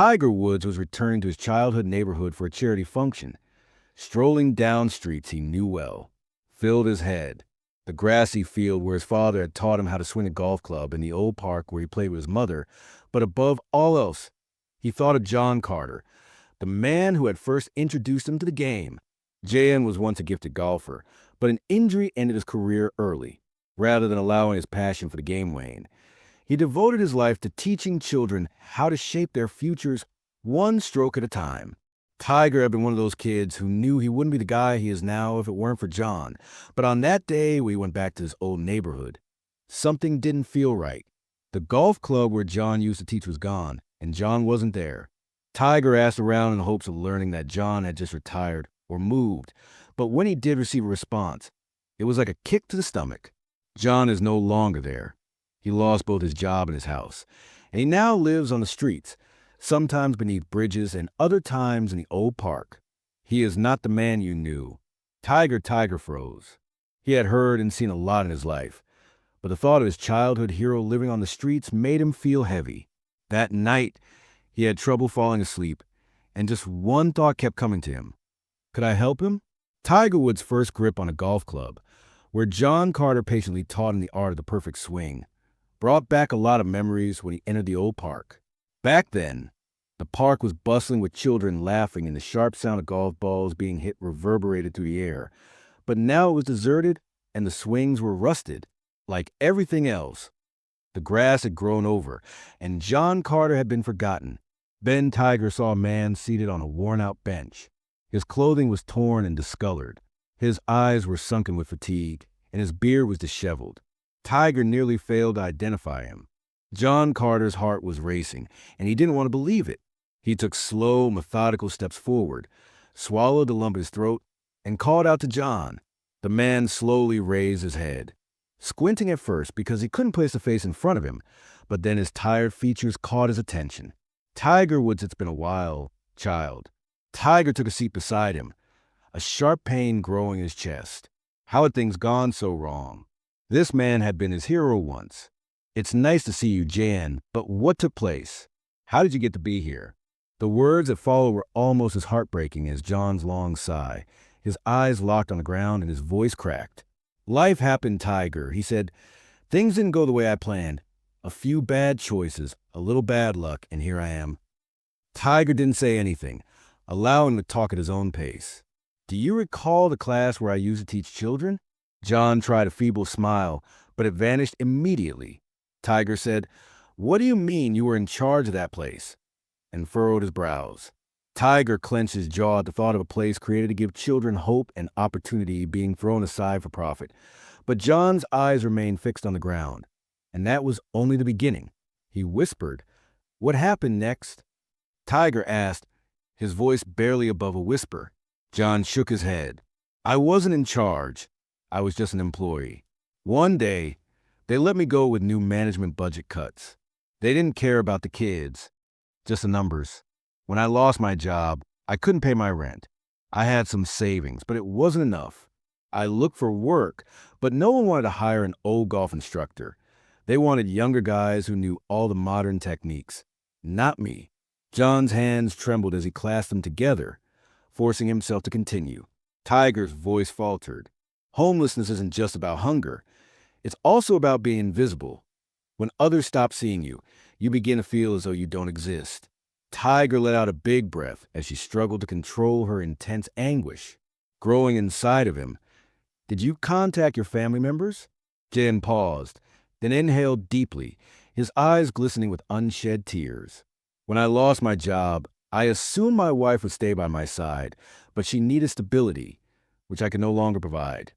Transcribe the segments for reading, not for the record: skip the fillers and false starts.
Tiger Woods was returning to his childhood neighborhood for a charity function. Strolling down streets he knew well filled his head. The grassy field where his father had taught him how to swing a golf club, and the old park where he played with his mother. But above all else, he thought of John Carter, the man who had first introduced him to the game. Jan was once a gifted golfer, but an injury ended his career early, rather than allowing his passion for the game wane. He devoted his life to teaching children how to shape their futures one stroke at a time. Tiger had been one of those kids who knew he wouldn't be the guy he is now if it weren't for John. But on that day, we went back to his old neighborhood. Something didn't feel right. The golf club where John used to teach was gone, and John wasn't there. Tiger asked around in hopes of learning that John had just retired or moved. But when he did receive a response, it was like a kick to the stomach. John is no longer there. He lost both his job and his house, and he now lives on the streets, sometimes beneath bridges and other times in the old park. He is not the man you knew. Tiger froze. He had heard and seen a lot in his life, but the thought of his childhood hero living on the streets made him feel heavy. That night, he had trouble falling asleep, and just one thought kept coming to him. Could I help him? Tiger Woods' first grip on a golf club, where John Carter patiently taught him the art of the perfect swing, brought back a lot of memories when he entered the old park. Back then, the park was bustling with children laughing, and the sharp sound of golf balls being hit reverberated through the air. But now it was deserted, and the swings were rusted. Like everything else, the grass had grown over, and John Carter had been forgotten. Then Tiger saw a man seated on a worn-out bench. His clothing was torn and discolored. His eyes were sunken with fatigue, and his beard was disheveled. Tiger nearly failed to identify him. John Carter's heart was racing, and he didn't want to believe it. He took slow, methodical steps forward, swallowed the lump in his throat, and called out to John. The man slowly raised his head, squinting at first because he couldn't place the face in front of him, but then his tired features caught his attention. Tiger Woods, it's been a while, child. Tiger took a seat beside him, a sharp pain growing in his chest. How had things gone so wrong? This man had been his hero once. It's nice to see you, Jan, but what took place? How did you get to be here? The words that followed were almost as heartbreaking as John's long sigh. His eyes locked on the ground and his voice cracked. Life happened, Tiger, he said. Things didn't go the way I planned. A few bad choices, a little bad luck, and here I am. Tiger didn't say anything, allowing him to talk at his own pace. Do you recall the class where I used to teach children? John tried a feeble smile, but it vanished immediately. Tiger said, What do you mean you were in charge of that place? And furrowed his brows. Tiger clenched his jaw at the thought of a place created to give children hope and opportunity being thrown aside for profit. But John's eyes remained fixed on the ground, and that was only the beginning. He whispered, What happened next? Tiger asked, his voice barely above a whisper. John shook his head. I wasn't in charge. I was just an employee. One day, they let me go with new management budget cuts. They didn't care about the kids, just the numbers. When I lost my job, I couldn't pay my rent. I had some savings, but it wasn't enough. I looked for work, but no one wanted to hire an old golf instructor. They wanted younger guys who knew all the modern techniques. Not me. John's hands trembled as he clasped them together, forcing himself to continue. Tiger's voice faltered. Homelessness isn't just about hunger. It's also about being invisible. When others stop seeing you, you begin to feel as though you don't exist. Tiger let out a big breath as she struggled to control her intense anguish growing inside of him. Did you contact your family members? Jan paused, then inhaled deeply, his eyes glistening with unshed tears. When I lost my job, I assumed my wife would stay by my side, but she needed stability, which I could no longer provide.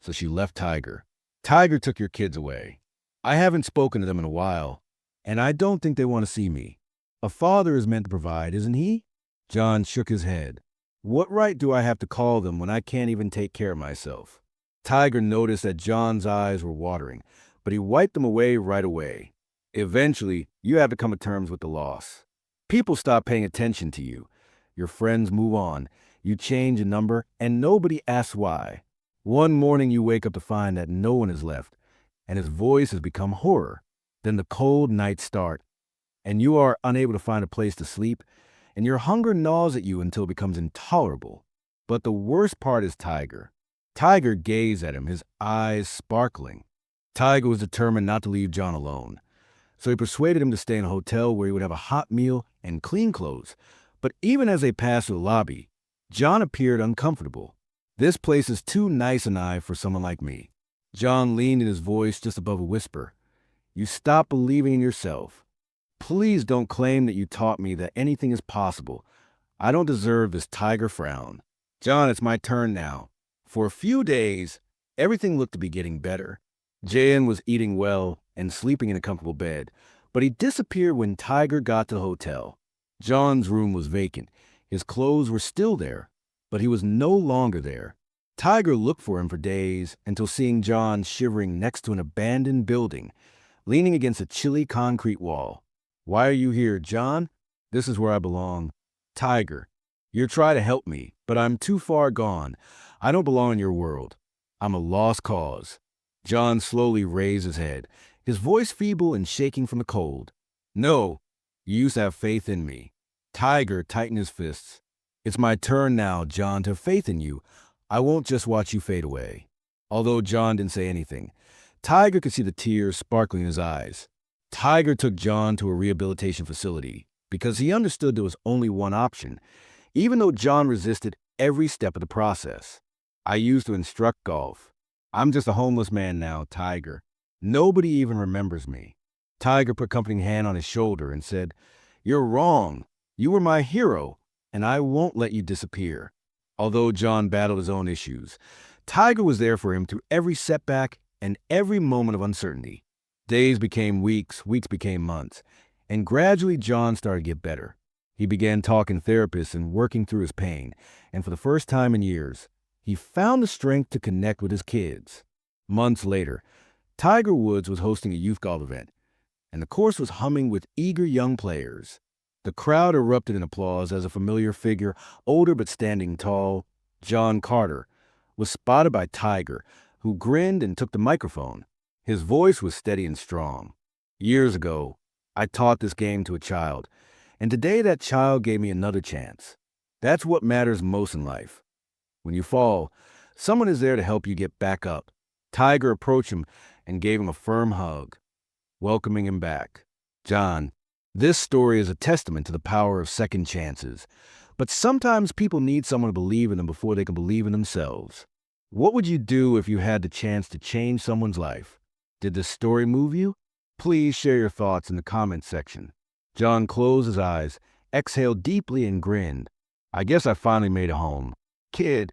So she left Tiger. Tiger took your kids away. I haven't spoken to them in a while, and I don't think they want to see me. A father is meant to provide, isn't he? John shook his head. What right do I have to call them when I can't even take care of myself? Tiger noticed that John's eyes were watering, but he wiped them away right away. Eventually, you have to come to terms with the loss. People stop paying attention to you. Your friends move on. You change a number, and nobody asks why. One morning you wake up to find that no one is left, and his voice has become horror. Then the cold nights start, and you are unable to find a place to sleep, and your hunger gnaws at you until it becomes intolerable. But the worst part is Tiger. Tiger gazed at him, his eyes sparkling. Tiger was determined not to leave John alone, so he persuaded him to stay in a hotel where he would have a hot meal and clean clothes. But even as they passed through the lobby, John appeared uncomfortable. "This place is too nice an eye for someone like me." John leaned in his voice just above a whisper. "You stop believing in yourself. Please don't claim that you taught me that anything is possible. I don't deserve this." Tiger frown. "John, it's my turn now." For a few days, everything looked to be getting better. Jayan was eating well and sleeping in a comfortable bed, but he disappeared when Tiger got to the hotel. John's room was vacant. His clothes were still there, but he was no longer there. Tiger looked for him for days until seeing John shivering next to an abandoned building, leaning against a chilly concrete wall. "Why are you here, John?" "This is where I belong." "Tiger, you're trying to help me, but I'm too far gone. I don't belong in your world. I'm a lost cause." John slowly raised his head, his voice feeble and shaking from the cold. "No, you used to have faith in me." Tiger tightened his fists. "It's my turn now, John, to have faith in you. I won't just watch you fade away." Although John didn't say anything, Tiger could see the tears sparkling in his eyes. Tiger took John to a rehabilitation facility because he understood there was only one option, even though John resisted every step of the process. "I used to instruct golf. I'm just a homeless man now, Tiger. Nobody even remembers me." Tiger put a comforting hand on his shoulder and said, "You're wrong. You were my hero, and I won't let you disappear." Although John battled his own issues, Tiger was there for him through every setback and every moment of uncertainty. Days became weeks, weeks became months, and gradually John started to get better. He began talking to therapists and working through his pain, and for the first time in years, he found the strength to connect with his kids. Months later, Tiger Woods was hosting a youth golf event, and the course was humming with eager young players. The crowd erupted in applause as a familiar figure, older but standing tall, John Carter, was spotted by Tiger, who grinned and took the microphone. His voice was steady and strong. "Years ago, I taught this game to a child, and today that child gave me another chance. That's what matters most in life. When you fall, someone is there to help you get back up." Tiger approached him and gave him a firm hug, welcoming him back. "John, this story is a testament to the power of second chances, but sometimes people need someone to believe in them before they can believe in themselves. What would you do if you had the chance to change someone's life? Did this story move you? Please share your thoughts in the comments section." John closed his eyes, exhaled deeply, and grinned. "I guess I finally made it home. Kid,